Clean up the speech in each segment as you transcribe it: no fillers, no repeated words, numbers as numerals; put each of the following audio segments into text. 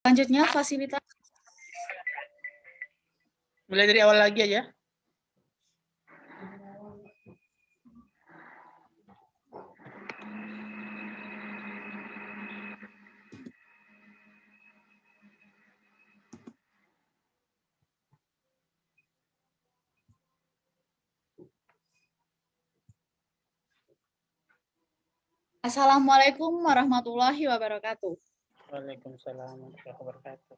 Selanjutnya fasilitas. Mulai dari awal lagi aja. Assalamualaikum warahmatullahi wabarakatuh. Waalaikumsalam warahmatullahi wabarakatuh.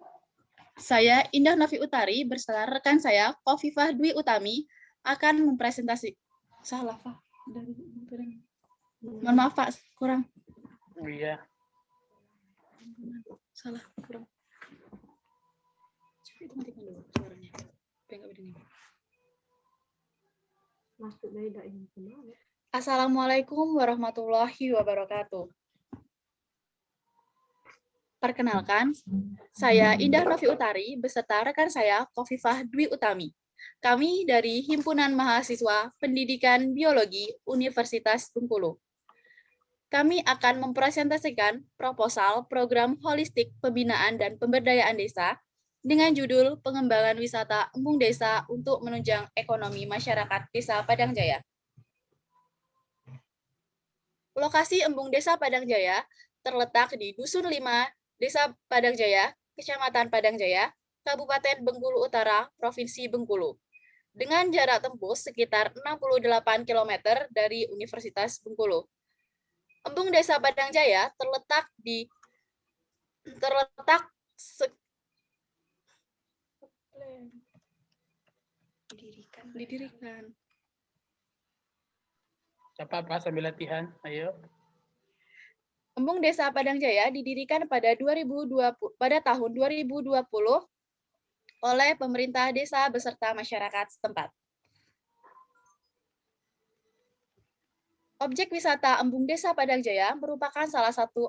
Saya Indah Novi Utari bersama rekan saya Khofifah Dwi Utami akan mempresentasi. Salah Pak. Mohon maaf Pak, kurang. Oh, iya. Salah, kurang. Coba itu matikan dulu suaranya. Biar nggak berdengar. Assalamualaikum warahmatullahi wabarakatuh. Perkenalkan, saya Indah Novi Utari beserta rekan saya Khofifah Dwi Utami. Kami dari Himpunan Mahasiswa Pendidikan Biologi Universitas Bengkulu. Kami akan mempresentasikan proposal program holistik pembinaan dan pemberdayaan desa dengan judul Pengembangan Wisata Embung Desa untuk Menunjang Ekonomi Masyarakat Desa Padang Jaya. Lokasi Embung Desa Padang Jaya terletak di Dusun 5, Desa Padang Jaya, Kecamatan Padang Jaya, Kabupaten Bengkulu Utara, Provinsi Bengkulu. Dengan jarak tempuh sekitar 68 km dari Universitas Bengkulu. Embung Desa Padang Jaya didirikan. Apa sambil latihan? Ayo. Embung Desa Padang Jaya didirikan pada tahun 2020 oleh pemerintah desa beserta masyarakat setempat. Objek wisata Embung Desa Padang Jaya merupakan salah satu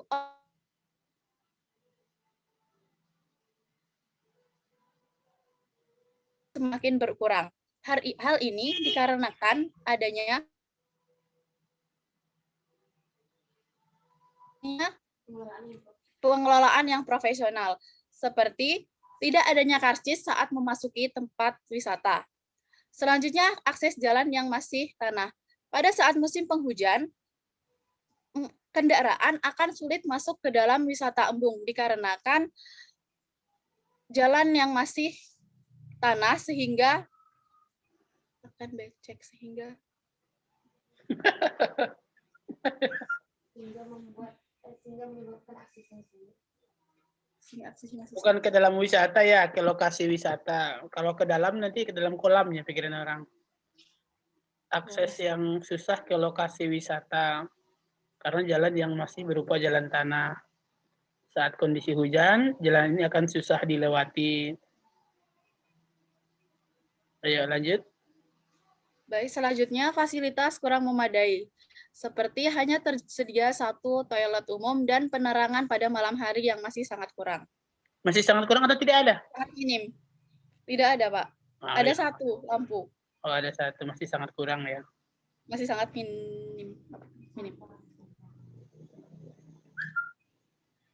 semakin berkurang. Hal ini dikarenakan adanya pengelolaan yang profesional, seperti tidak adanya karcis saat memasuki tempat wisata. Selanjutnya, akses jalan yang masih tanah. Pada saat musim penghujan, kendaraan akan sulit masuk ke dalam wisata embung dikarenakan jalan yang masih tanah sehingga akan becek sehingga menyebabkan aksesnya susah. Bukan ke dalam wisata ya, ke lokasi wisata. Kalau ke dalam nanti ke dalam kolamnya pikiran orang. Akses yang susah ke lokasi wisata karena jalan yang masih berupa jalan tanah. Saat kondisi hujan, jalan ini akan susah dilewati. Ayo lanjut. Baik, selanjutnya fasilitas kurang memadai. Seperti hanya tersedia satu toilet umum dan penerangan pada malam hari yang masih sangat kurang. Masih sangat kurang atau tidak ada? Sangat minim. Tidak ada, Pak. Ada ya. satu lampu. Oh, ada satu, masih sangat kurang ya. Masih sangat minim.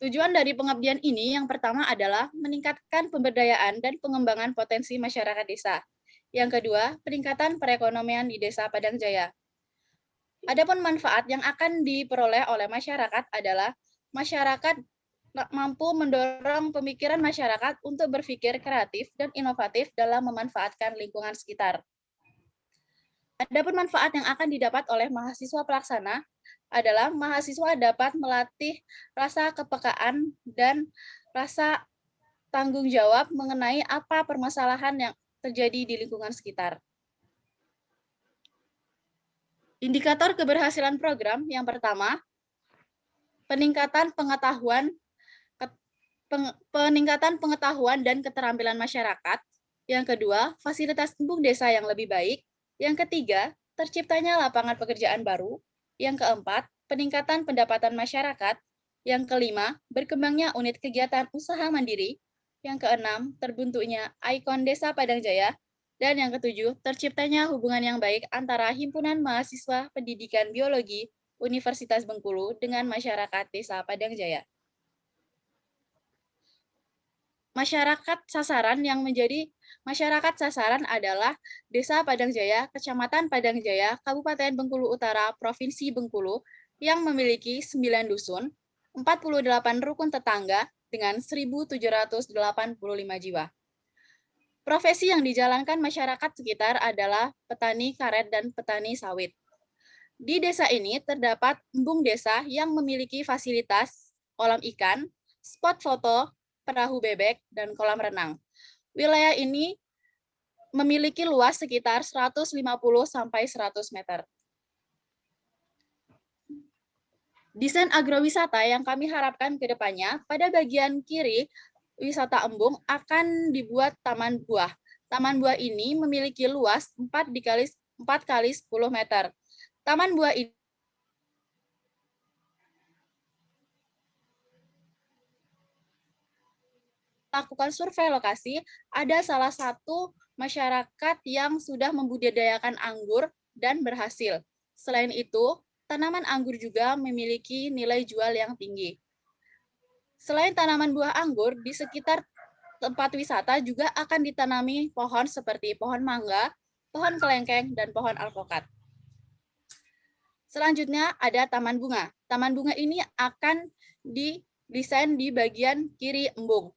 Tujuan dari pengabdian ini yang pertama adalah meningkatkan pemberdayaan dan pengembangan potensi masyarakat desa. Yang kedua, peningkatan perekonomian di Desa Padang Jaya. Adapun manfaat yang akan diperoleh oleh masyarakat adalah masyarakat mampu mendorong pemikiran masyarakat untuk berpikir kreatif dan inovatif dalam memanfaatkan lingkungan sekitar. Adapun manfaat yang akan didapat oleh mahasiswa pelaksana adalah mahasiswa dapat melatih rasa kepekaan dan rasa tanggung jawab mengenai apa permasalahan yang terjadi di lingkungan sekitar. Indikator keberhasilan program yang pertama, peningkatan pengetahuan dan keterampilan masyarakat. Yang kedua, fasilitas embung desa yang lebih baik. Yang ketiga, terciptanya lapangan pekerjaan baru. Yang keempat, peningkatan pendapatan masyarakat. Yang kelima, berkembangnya unit kegiatan usaha mandiri. Yang keenam, terbentuknya ikon Desa Padang Jaya. Dan yang ketujuh, terciptanya hubungan yang baik antara Himpunan Mahasiswa Pendidikan Biologi Universitas Bengkulu dengan masyarakat Desa Padang Jaya. Masyarakat sasaran yang menjadi masyarakat sasaran adalah Desa Padang Jaya, Kecamatan Padang Jaya, Kabupaten Bengkulu Utara, Provinsi Bengkulu, yang memiliki 9 dusun, 48 rukun tetangga, dengan 1.785 jiwa. Profesi yang dijalankan masyarakat sekitar adalah petani karet dan petani sawit. Di desa ini terdapat embung desa yang memiliki fasilitas kolam ikan, spot foto, perahu bebek, dan kolam renang. Wilayah ini memiliki luas sekitar 150 sampai 100 meter. Desain agrowisata yang kami harapkan ke depannya, pada bagian kiri wisata embung akan dibuat taman buah. Taman buah ini memiliki luas 4 kali 10 meter. Taman buah ini lakukan survei lokasi, ada salah satu masyarakat yang sudah membudidayakan anggur dan berhasil. Selain itu, tanaman anggur juga memiliki nilai jual yang tinggi. Selain tanaman buah anggur, di sekitar tempat wisata juga akan ditanami pohon seperti pohon mangga, pohon kelengkeng, dan pohon alpukat. Selanjutnya ada taman bunga. Taman bunga ini akan didesain di bagian kiri embung.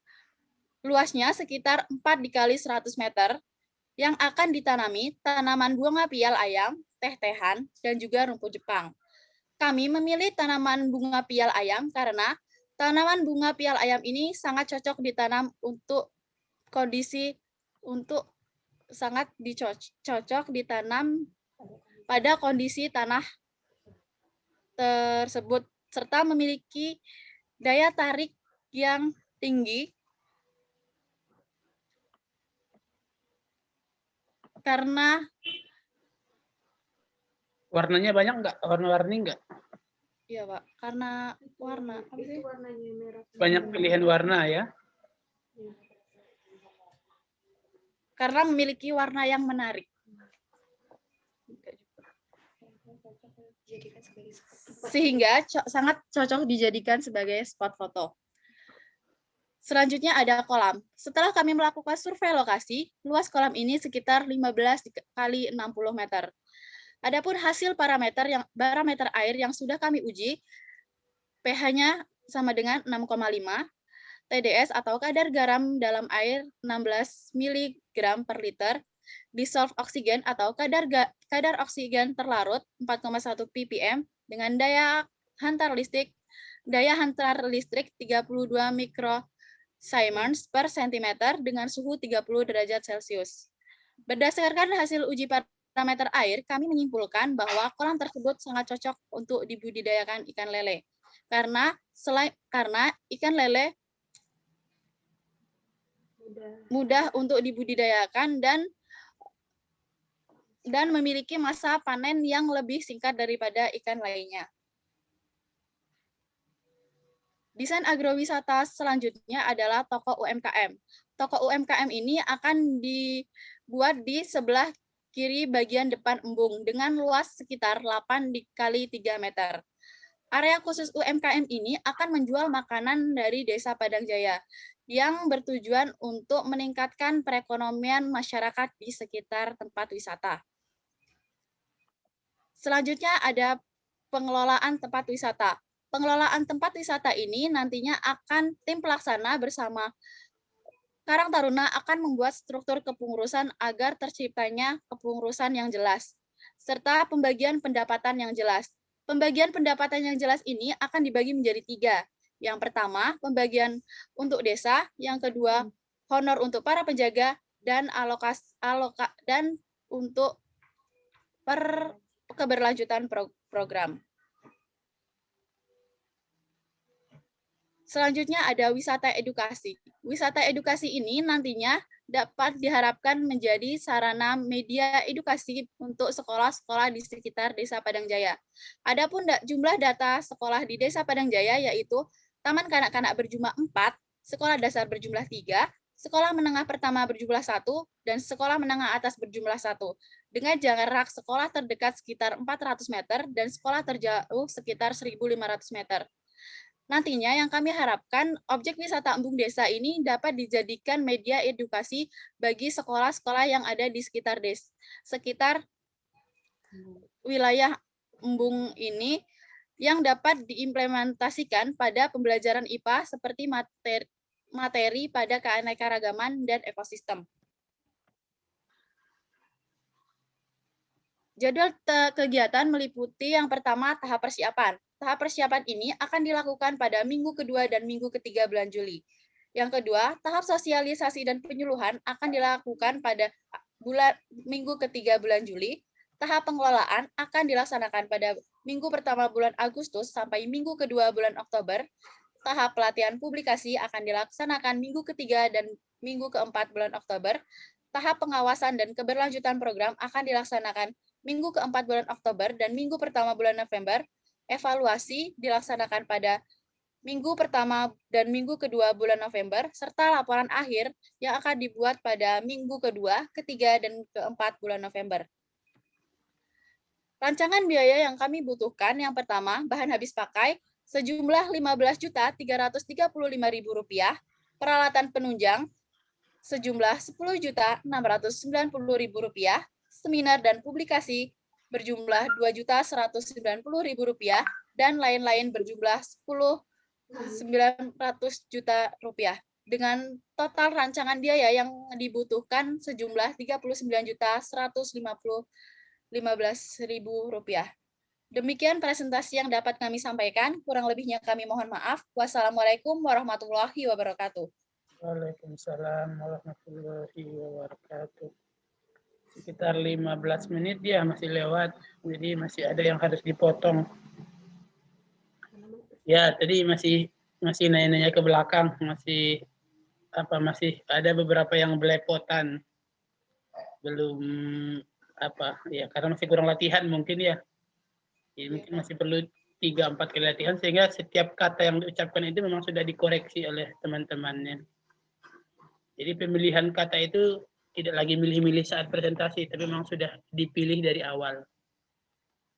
Luasnya sekitar 4 dikali 100 meter, yang akan ditanami tanaman bunga pial ayam, teh-tehan, dan juga rumput Jepang. Kami memilih tanaman bunga pial ayam karena tanaman bunga pial ayam ini sangat cocok ditanam untuk cocok ditanam pada kondisi tanah tersebut, serta memiliki daya tarik yang tinggi karena Warnanya banyak nggak? Warna-warni nggak? iya Pak, karena warna Banyak pilihan warna ya. karena memiliki warna yang menarik. Sehingga sangat cocok dijadikan sebagai spot foto. Selanjutnya ada kolam. Setelah kami melakukan survei lokasi, luas kolam ini sekitar 15 kali 60 meter. Adapun hasil parameter air yang sudah kami uji, pH-nya sama dengan 6,5, TDS atau kadar garam dalam air 16 mg per liter, dissolved oksigen atau kadar oksigen terlarut 4,1 ppm dengan daya hantar listrik 32 mikrosiemens per cm dengan suhu 30 derajat Celcius. Berdasarkan hasil uji parameter air, kami menyimpulkan bahwa kolam tersebut sangat cocok untuk dibudidayakan ikan lele. Karena ikan lele mudah untuk dibudidayakan dan memiliki masa panen yang lebih singkat daripada ikan lainnya. Desain agrowisata selanjutnya adalah toko UMKM. Toko UMKM ini akan dibuat di sebelah kiri bagian depan embung dengan luas sekitar 8 kali 3 meter. Area khusus UMKM ini akan menjual makanan dari Desa Padang Jaya yang bertujuan untuk meningkatkan perekonomian masyarakat di sekitar tempat wisata. Selanjutnya ada pengelolaan tempat wisata. Pengelolaan tempat wisata ini nantinya akan tim pelaksana bersama Karang Taruna akan membuat struktur kepengurusan agar terciptanya kepengurusan yang jelas, serta pembagian pendapatan yang jelas. Pembagian pendapatan yang jelas ini akan dibagi menjadi 3. Yang pertama, pembagian untuk desa. Yang kedua, honor untuk para penjaga, dan dan untuk keberlanjutan program. Selanjutnya ada wisata edukasi. Wisata edukasi ini nantinya dapat diharapkan menjadi sarana media edukasi untuk sekolah-sekolah di sekitar Desa Padang Jaya. Adapun jumlah data sekolah di Desa Padang Jaya yaitu Taman Kanak-kanak berjumlah 4, Sekolah Dasar berjumlah 3, Sekolah Menengah Pertama berjumlah 1, dan Sekolah Menengah Atas berjumlah 1. Dengan jarak sekolah terdekat sekitar 400 meter dan sekolah terjauh sekitar 1.500 meter. Nantinya yang kami harapkan objek wisata embung desa ini dapat dijadikan media edukasi bagi sekolah-sekolah yang ada di sekitar wilayah embung ini yang dapat diimplementasikan pada pembelajaran IPA seperti materi pada keanekaragaman dan ekosistem. Jadwal kegiatan meliputi yang pertama tahap persiapan. Tahap persiapan ini akan dilakukan pada minggu kedua dan minggu ketiga bulan Juli. Yang kedua, tahap sosialisasi dan penyuluhan akan dilakukan pada minggu ketiga bulan Juli. Tahap pengelolaan akan dilaksanakan pada minggu pertama bulan Agustus sampai minggu kedua bulan Oktober. Tahap pelatihan publikasi akan dilaksanakan minggu ketiga dan minggu keempat bulan Oktober. Tahap pengawasan dan keberlanjutan program akan dilaksanakan minggu keempat bulan Oktober dan minggu pertama bulan November. Evaluasi dilaksanakan pada minggu pertama dan minggu kedua bulan November, serta laporan akhir yang akan dibuat pada minggu kedua, ketiga, dan keempat bulan November. Rancangan biaya yang kami butuhkan yang pertama, bahan habis pakai sejumlah Rp15.335.000, peralatan penunjang sejumlah Rp10.690.000, seminar dan publikasi berjumlah Rp2.190.000, dan lain-lain berjumlah Rp10.900 juta. Dengan total rancangan biaya yang dibutuhkan sejumlah Rp39.115.000. Demikian presentasi yang dapat kami sampaikan. Kurang lebihnya kami mohon maaf. Wassalamualaikum warahmatullahi wabarakatuh. Waalaikumsalam warahmatullahi wabarakatuh. Sekitar 15 menit ya masih lewat, jadi masih ada yang harus dipotong. Ya, tadi masih nanya-nanya ke belakang, masih ada beberapa yang belepotan. Belum ya karena masih kurang latihan mungkin ya. Jadi mungkin masih perlu 3-4 kali latihan sehingga setiap kata yang diucapkan itu memang sudah dikoreksi oleh teman-temannya. Jadi pemilihan kata itu tidak lagi milih-milih saat presentasi, tapi memang sudah dipilih dari awal.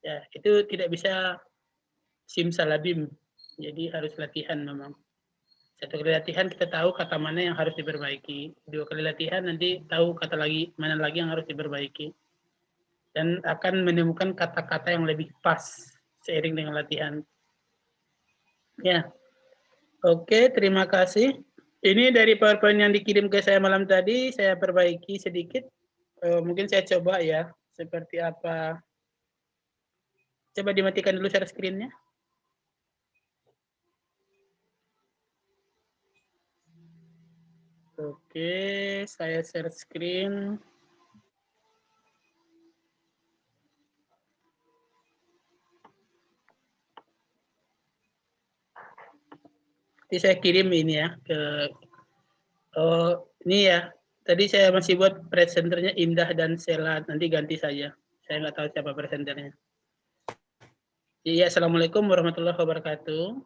Ya, itu tidak bisa simsalabim. Jadi harus latihan memang. Satu kali latihan kita tahu kata mana yang harus diperbaiki. 2 kali latihan nanti tahu kata mana lagi yang harus diperbaiki. Dan akan menemukan kata-kata yang lebih pas seiring dengan latihan. Ya. Oke, terima kasih. Ini dari PowerPoint yang dikirim ke saya malam tadi, saya perbaiki sedikit. Mungkin saya coba ya, seperti apa. Coba dimatikan dulu share screen-nya. Oke, saya share screen. Nanti saya kirim ini ya ke ini ya. Tadi saya masih buat presenternya Indah dan Sela, nanti ganti saja. Saya nggak tahu siapa presenternya. Iya, assalamualaikum warahmatullahi wabarakatuh.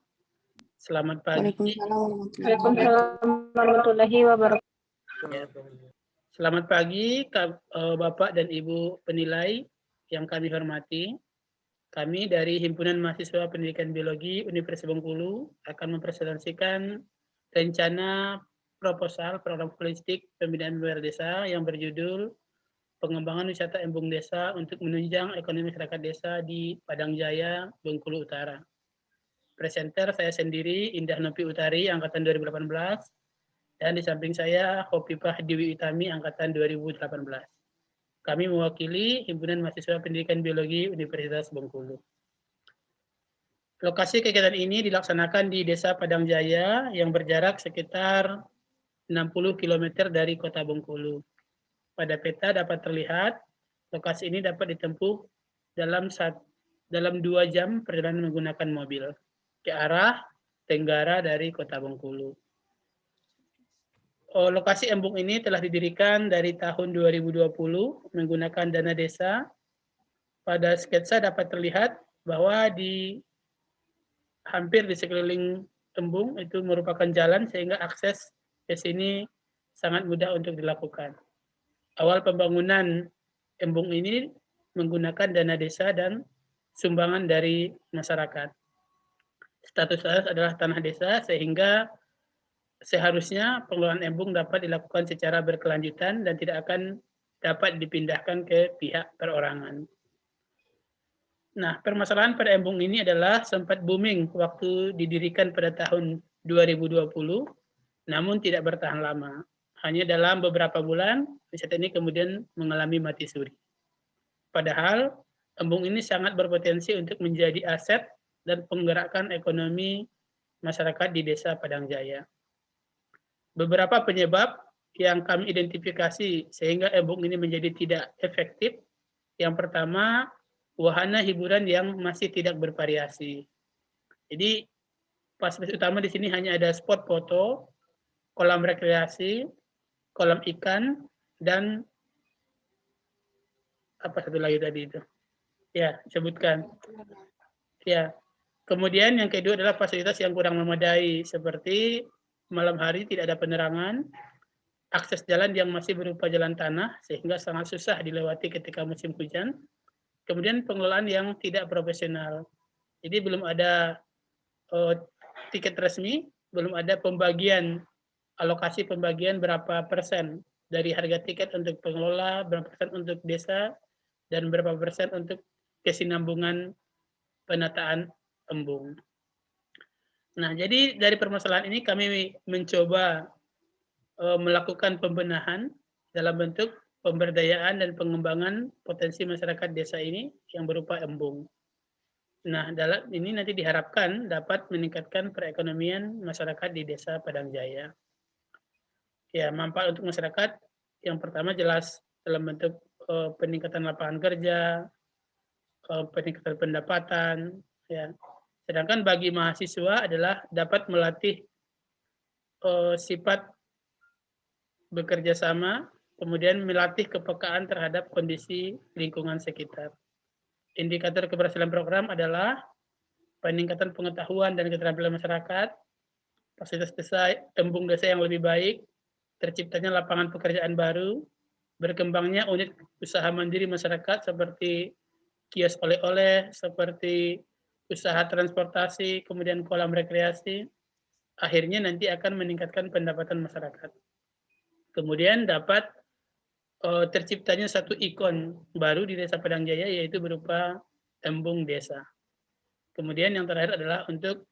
Selamat pagi. Waalaikumsalam warahmatullahi wabarakatuh. Ya. Selamat pagi, Bapak dan Ibu penilai yang kami hormati. Kami dari Himpunan Mahasiswa Pendidikan Biologi Universitas Bengkulu akan mempresentasikan rencana proposal program holistik pembinaan luar desa yang berjudul Pengembangan Wisata Embung Desa untuk menunjang ekonomi masyarakat desa di Padang Jaya, Bengkulu Utara. Presenter saya sendiri, Indah Nopi Utari, Angkatan 2018, dan di samping saya, Khofifah Dewi Utami, Angkatan 2018. Kami mewakili Himpunan Mahasiswa Pendidikan Biologi Universitas Bengkulu. Lokasi kegiatan ini dilaksanakan di Desa Padang Jaya yang berjarak sekitar 60 km dari Kota Bengkulu. Pada peta dapat terlihat lokasi ini dapat ditempuh dalam 2 jam perjalanan menggunakan mobil ke arah tenggara dari Kota Bengkulu. Lokasi embung ini telah didirikan dari tahun 2020 menggunakan dana desa. Pada sketsa dapat terlihat bahwa hampir di sekeliling embung itu merupakan jalan sehingga akses ke sini sangat mudah untuk dilakukan. Awal pembangunan embung ini menggunakan dana desa dan sumbangan dari masyarakat. status adalah tanah desa, sehingga seharusnya pengelolaan embung dapat dilakukan secara berkelanjutan dan tidak akan dapat dipindahkan ke pihak perorangan. Nah, permasalahan pada embung ini adalah sempat booming waktu didirikan pada tahun 2020, namun tidak bertahan lama. Hanya dalam beberapa bulan, wisata ini kemudian mengalami mati suri. Padahal, embung ini sangat berpotensi untuk menjadi aset dan penggerakkan ekonomi masyarakat di Desa Padang Jaya. Beberapa penyebab yang kami identifikasi sehingga embung ini menjadi tidak efektif. Yang pertama, wahana hiburan yang masih tidak bervariasi. Jadi, fasilitas utama di sini hanya ada spot foto, kolam rekreasi, kolam ikan, dan apa satu lagi tadi itu? Ya, sebutkan. Ya. Kemudian yang kedua adalah fasilitas yang kurang memadai, seperti malam hari tidak ada penerangan, akses jalan yang masih berupa jalan tanah, sehingga sangat susah dilewati ketika musim hujan. Kemudian pengelolaan yang tidak profesional. Jadi belum ada tiket resmi, belum ada pembagian, alokasi pembagian berapa persen dari harga tiket untuk pengelola, berapa persen untuk desa, dan berapa persen untuk kesinambungan penataan embung. Nah, jadi dari permasalahan ini kami mencoba melakukan pembenahan dalam bentuk pemberdayaan dan pengembangan potensi masyarakat desa ini yang berupa embung. Nah, dalam ini nanti diharapkan dapat meningkatkan perekonomian masyarakat di Desa Padang Jaya. Ya, manfaat untuk masyarakat yang pertama jelas dalam bentuk peningkatan lapangan kerja, peningkatan pendapatan, ya. Sedangkan bagi mahasiswa adalah dapat melatih sifat bekerja sama, kemudian melatih kepekaan terhadap kondisi lingkungan sekitar. Indikator keberhasilan program adalah peningkatan pengetahuan dan keterampilan masyarakat, fasilitas desa, embung desa yang lebih baik, terciptanya lapangan pekerjaan baru, berkembangnya unit usaha mandiri masyarakat seperti kios oleh-oleh, seperti usaha transportasi, kemudian kolam rekreasi, akhirnya nanti akan meningkatkan pendapatan masyarakat. Kemudian dapat terciptanya satu ikon baru di Desa Padang Jaya, yaitu berupa embung desa. Kemudian yang terakhir adalah untuk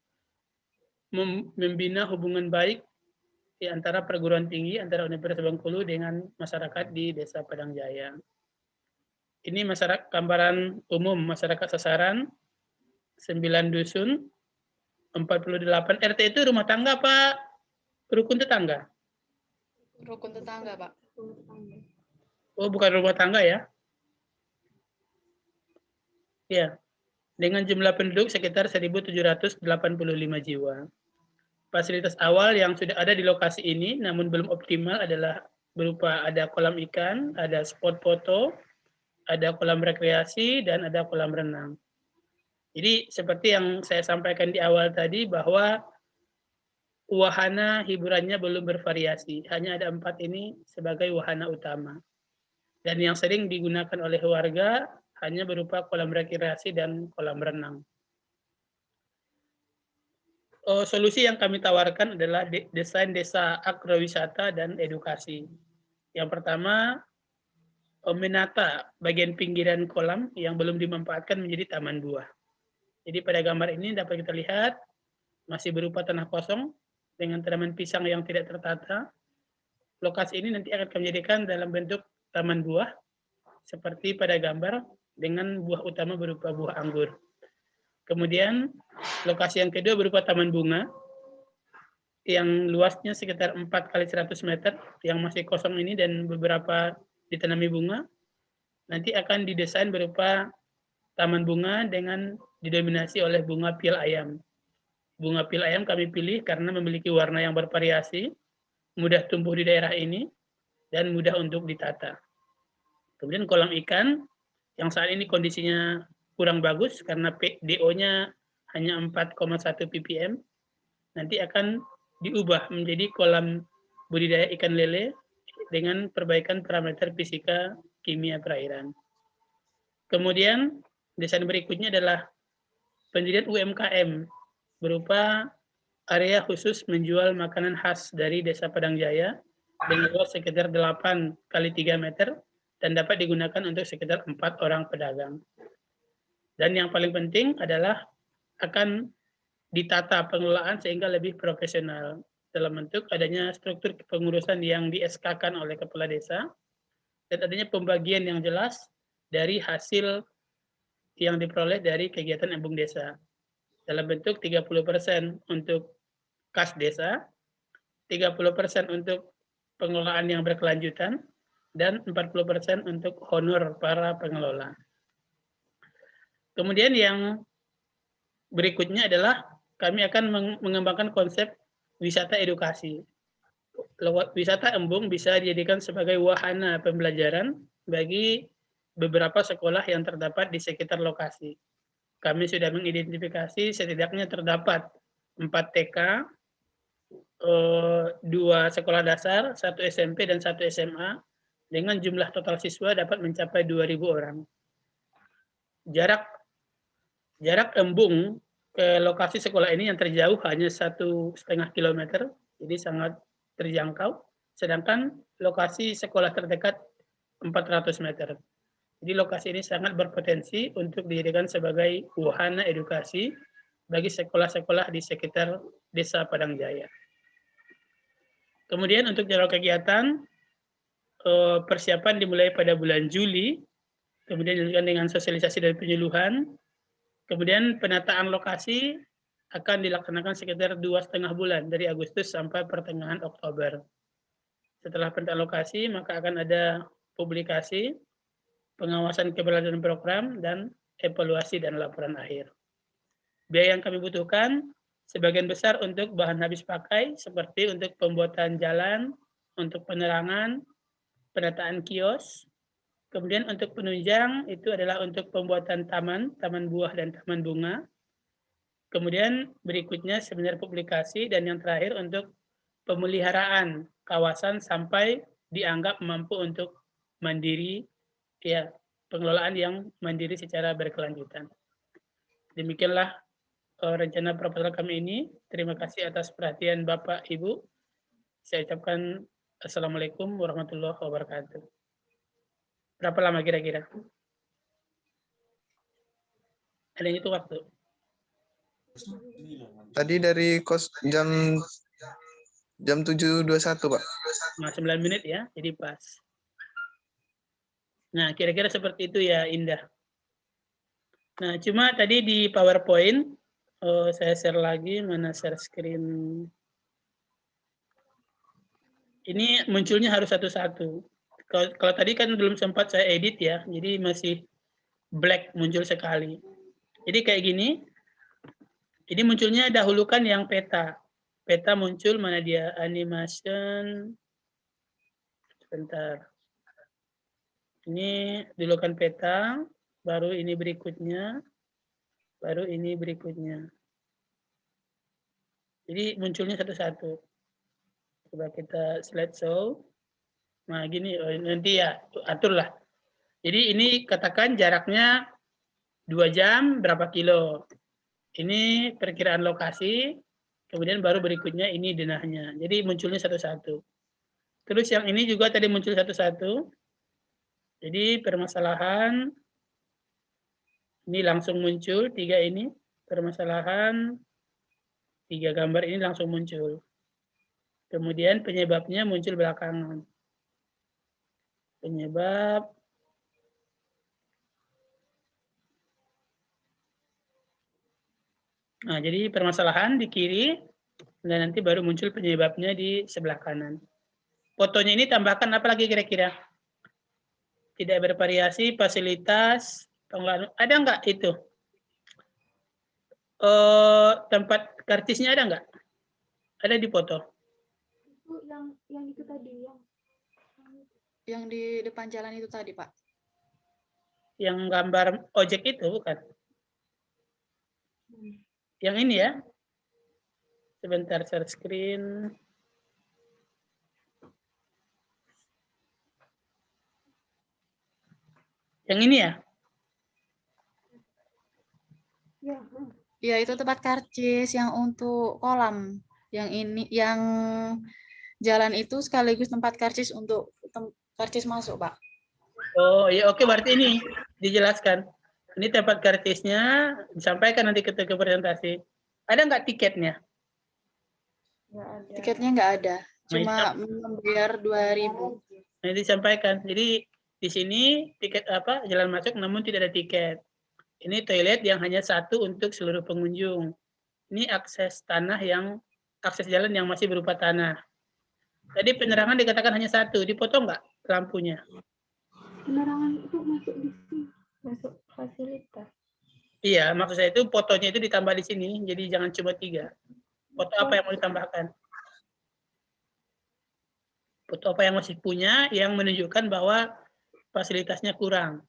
membina hubungan baik di antara perguruan tinggi, antara Universitas Bengkulu dengan masyarakat di Desa Padang Jaya. Ini masyarakat gambaran umum masyarakat sasaran, 9 dusun, 48 RT itu rumah tangga Pak, rukun tetangga? Rukun tetangga, Pak. Oh, bukan rumah tangga ya? Ya, dengan jumlah penduduk sekitar 1.785 jiwa. Fasilitas awal yang sudah ada di lokasi ini namun belum optimal adalah berupa ada kolam ikan, ada spot foto, ada kolam rekreasi, dan ada kolam renang. Jadi seperti yang saya sampaikan di awal tadi bahwa wahana hiburannya belum bervariasi. Hanya ada 4 ini sebagai wahana utama. Dan yang sering digunakan oleh warga hanya berupa kolam rekreasi dan kolam renang. Solusi yang kami tawarkan adalah desain desa agrowisata dan edukasi. Yang pertama, menata bagian pinggiran kolam yang belum dimanfaatkan menjadi taman buah. Jadi pada gambar ini dapat kita lihat masih berupa tanah kosong dengan tanaman pisang yang tidak tertata. Lokasi ini nanti akan kami jadikan dalam bentuk taman buah seperti pada gambar dengan buah utama berupa buah anggur. Kemudian lokasi yang kedua berupa taman bunga yang luasnya sekitar 4 kali 100 meter yang masih kosong ini dan beberapa ditanami bunga. Nanti akan didesain berupa taman bunga dengan didominasi oleh bunga pil ayam. Bunga pil ayam kami pilih karena memiliki warna yang bervariasi, mudah tumbuh di daerah ini, dan mudah untuk ditata. Kemudian kolam ikan yang saat ini kondisinya kurang bagus karena DO-nya hanya 4,1 ppm, nanti akan diubah menjadi kolam budidaya ikan lele dengan perbaikan parameter fisika kimia perairan. Kemudian desain berikutnya adalah pendirian UMKM berupa area khusus menjual makanan khas dari Desa Padang Jaya dengan luas sekitar 8 kali 3 meter dan dapat digunakan untuk sekitar 4 orang pedagang. Dan yang paling penting adalah akan ditata pengelolaan sehingga lebih profesional dalam bentuk adanya struktur kepengurusan yang di SK-kan oleh kepala desa dan adanya pembagian yang jelas dari hasil yang diperoleh dari kegiatan embung desa dalam bentuk 30% untuk kas desa, 30% untuk pengelolaan yang berkelanjutan, dan 40% untuk honor para pengelola. Kemudian yang berikutnya adalah kami akan mengembangkan konsep wisata edukasi. Wisata embung bisa dijadikan sebagai wahana pembelajaran bagi beberapa sekolah yang terdapat di sekitar lokasi. Kami sudah mengidentifikasi setidaknya terdapat 4 TK, 2 sekolah dasar, 1 SMP dan 1 SMA dengan jumlah total siswa dapat mencapai 2.000 orang. Jarak embung ke lokasi sekolah ini yang terjauh hanya 1,5 kilometer, jadi sangat terjangkau. Sedangkan lokasi sekolah terdekat 400 meter. Jadi lokasi ini sangat berpotensi untuk dijadikan sebagai wahana edukasi bagi sekolah-sekolah di sekitar Desa Padang Jaya. Kemudian untuk jadwal kegiatan, persiapan dimulai pada bulan Juli, kemudian dilanjutkan dengan sosialisasi dan penyuluhan, kemudian penataan lokasi akan dilaksanakan sekitar 2,5 bulan dari Agustus sampai pertengahan Oktober. Setelah penataan lokasi, maka akan ada publikasi, pengawasan keberlanjutan program, dan evaluasi dan laporan akhir. Biaya yang kami butuhkan sebagian besar untuk bahan habis pakai, seperti untuk pembuatan jalan, untuk penerangan, penataan kios, kemudian untuk penunjang itu adalah untuk pembuatan taman buah dan taman bunga. Kemudian berikutnya seminar publikasi, dan yang terakhir untuk pemeliharaan kawasan sampai dianggap mampu untuk mandiri, ya, pengelolaan yang mandiri secara berkelanjutan. Demikianlah rencana proposal kami ini. Terima kasih atas perhatian Bapak Ibu. Saya ucapkan Assalamualaikum warahmatullahi wabarakatuh. Berapa lama kira-kira? Ada yang itu waktu? Tadi dari jam 7.21, Pak. Nah, 9 menit ya, jadi pas. Nah, kira-kira seperti itu ya, Indah. Nah, cuma tadi di PowerPoint, saya share lagi, mana share screen. Ini munculnya harus satu-satu. Kalau tadi kan belum sempat saya edit ya, jadi masih black muncul sekali. Jadi kayak gini, ini munculnya dahulukan yang peta. Peta muncul, mana dia, animation. Sebentar. Ini dulukan peta, baru ini berikutnya, baru ini berikutnya. Jadi munculnya satu-satu. Coba kita slideshow. Nah gini, nanti ya aturlah. Jadi ini katakan jaraknya 2 jam berapa kilo. Ini perkiraan lokasi, kemudian baru berikutnya ini denahnya. Jadi munculnya satu-satu. Terus yang ini juga tadi muncul satu-satu. Jadi permasalahan ini langsung muncul, 3 ini. Permasalahan 3 gambar ini langsung muncul. Kemudian penyebabnya muncul belakangan. Penyebab. Nah, jadi permasalahan di kiri, dan nanti baru muncul penyebabnya di sebelah kanan. Fotonya ini tambahkan apa lagi kira-kira? Tidak bervariasi, fasilitas, pengelolaan. Ada nggak itu? Tempat kartisnya ada nggak? Ada di foto? Itu yang itu tadi Yang di depan jalan itu tadi, Pak. Yang gambar ojek itu bukan? Yang ini ya? Sebentar share screen. Yang ini ya? Ya. Ya, itu tempat karcis yang untuk kolam. Yang ini, yang jalan itu sekaligus tempat karcis untuk karcis masuk, Pak. Oh, ya oke, berarti ini dijelaskan. Ini tempat karcisnya, disampaikan nanti ketika presentasi. Ada nggak tiketnya? Tiketnya nggak ada, Nah, cuma membayar 2.000. Nah, disampaikan. Jadi di sini tiket apa jalan masuk namun tidak ada tiket. Ini toilet yang hanya satu untuk seluruh pengunjung. Ini akses tanah yang akses jalan yang masih berupa tanah. Tadi penerangan dikatakan hanya satu, dipotong nggak lampunya? Penerangan itu masuk di sini, masuk fasilitas. Iya, maksud saya itu fotonya itu ditambah di sini, jadi jangan cuma 3. Foto apa yang mau ditambahkan? Foto apa yang masih punya yang menunjukkan bahwa fasilitasnya kurang.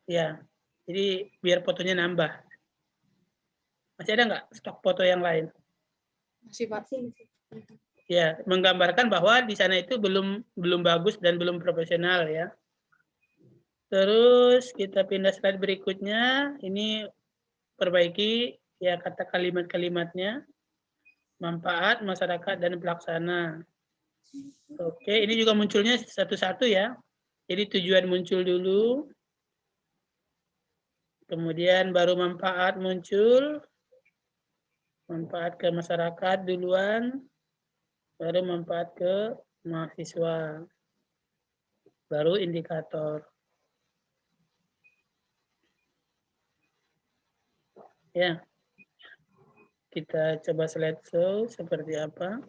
Ya, jadi biar fotonya nambah. Masih ada nggak stok foto yang lain? Masih, Pak. Ya, menggambarkan bahwa di sana itu belum bagus dan belum profesional ya. Terus kita pindah slide berikutnya. Ini perbaiki ya kata kalimat-kalimatnya. Manfaat, masyarakat, dan pelaksana. Oke, ini juga munculnya satu-satu ya. Jadi tujuan muncul dulu. Kemudian baru manfaat muncul. Manfaat ke masyarakat duluan. Baru manfaat ke mahasiswa. Baru indikator. Ya. Kita coba slideshow seperti apa.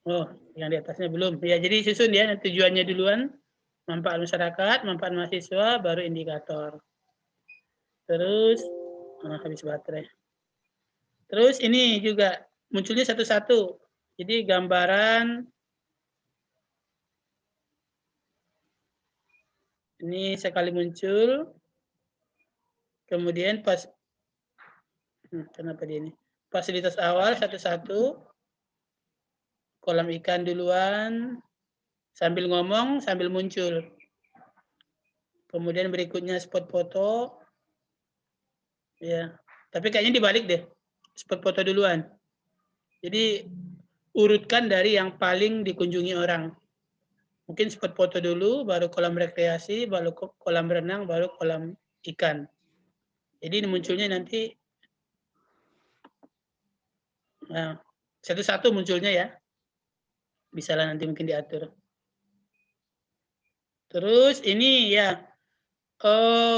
Oh, yang di atasnya belum. Ya, jadi susun ya tujuannya duluan. Manfaat masyarakat, manfaat mahasiswa, baru indikator. Terus habis baterai. Terus ini juga munculnya satu-satu. Jadi gambaran ini sekali muncul. Kemudian pas kenapa dia ini? Fasilitas awal satu-satu. Kolam ikan duluan. Sambil ngomong, sambil muncul. Kemudian berikutnya spot foto. Ya, tapi kayaknya dibalik deh. Spot foto duluan. Jadi urutkan dari yang paling dikunjungi orang. Mungkin spot foto dulu, baru kolam rekreasi, baru kolam renang, baru kolam ikan. Jadi ini munculnya nanti nah, satu-satu munculnya ya. Bisa lah nanti mungkin diatur. Terus ini ya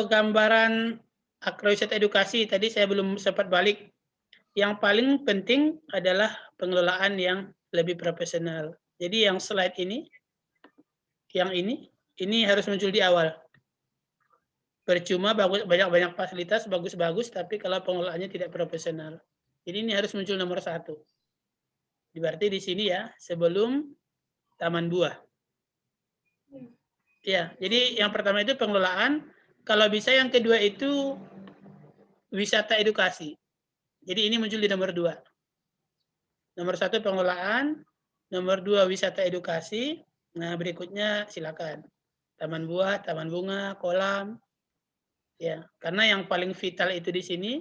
gambaran agrowisata edukasi. Tadi saya belum sempat balik. Yang paling penting adalah pengelolaan yang lebih profesional. Jadi yang slide ini, yang ini harus muncul di awal. Percuma banyak fasilitas bagus-bagus, tapi kalau pengelolaannya tidak profesional. Jadi ini harus muncul nomor 1. Berarti di sini ya, sebelum taman buah. Ya, jadi yang pertama itu pengelolaan. Kalau bisa yang kedua itu wisata edukasi. Jadi ini muncul di nomor 2. Nomor 1 pengelolaan, nomor 2 wisata edukasi. Nah, berikutnya silakan. Taman buah, taman bunga, kolam. Ya, karena yang paling vital itu di sini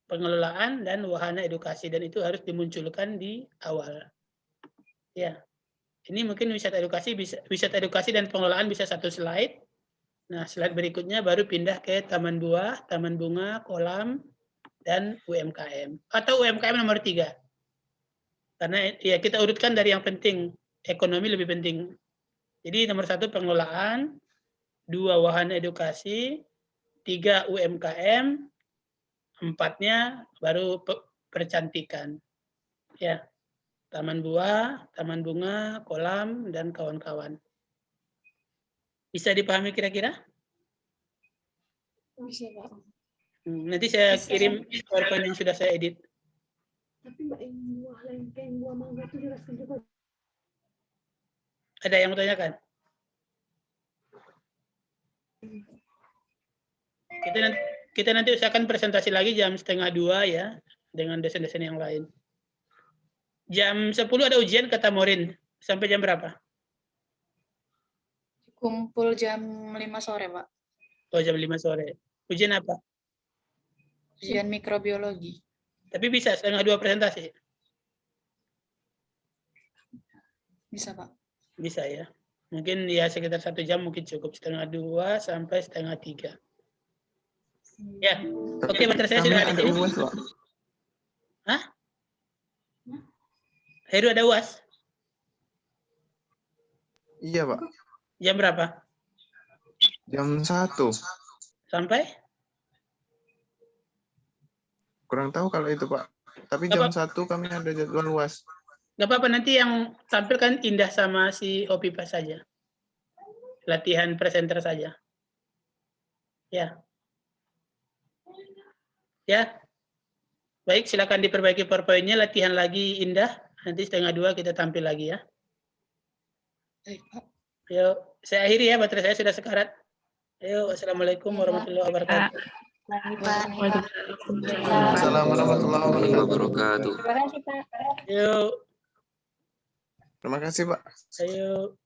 pengelolaan dan wahana edukasi, dan itu harus dimunculkan di awal. Ya. Ini mungkin wisata edukasi dan pengelolaan bisa satu slide. Nah, slide berikutnya baru pindah ke taman buah, taman bunga, kolam, dan UMKM. Atau UMKM nomor 3. Karena ya kita urutkan dari yang penting, ekonomi lebih penting. Jadi nomor 1 pengelolaan, 2 wahana edukasi, 3 UMKM, 4-nya baru percantikan. Ya, taman buah, taman bunga, kolam, dan kawan-kawan. Bisa dipahami kira-kira? Bisa, Pak. Nanti saya kirim PowerPoint yang sudah saya edit. Tapi Mbak, yang buah lengkeng, yang buah mangga itu jelaskan juga. Ada yang mau tanyakan? Kita nanti usahakan presentasi lagi jam 1:30 ya, dengan dosen-dosen yang lain. Jam 10 ada ujian kata Morin. Sampai jam berapa? Kumpul jam 5 sore, Pak. Oh, jam 5 sore. Ujian apa? Ujian mikrobiologi. Tapi bisa 1/2 presentasi. Bisa, Pak. Bisa ya. Mungkin ya sekitar 1 jam mungkin cukup, 1/2 sampai 2:30. Ya, oke, baterai saya Kami sudah ada ada sini. UAS, Pak. Hah? Heru ada UAS? Iya, Pak. Jam berapa? Jam 1. Sampai? Kurang tahu kalau itu, Pak. Tapi Apa? jam 1 kami ada jadwal UAS. Gak apa-apa, nanti yang tampilkan Indah sama si Hopipa saja. Latihan presenter saja. Ya. Ya. Baik, silakan diperbaiki PowerPoint-nya, latihan lagi Indah. Nanti 1:30 kita tampil lagi ya. Baik, Pak. Yuk, saya akhiri ya, baterai saya sudah sekarat. Ayo, wassalamualaikum warahmatullahi wabarakatuh. Assalamualaikum warahmatullahi wabarakatuh. Terima kasih, Pak. Yuk, Terima kasih, Pak. ayo.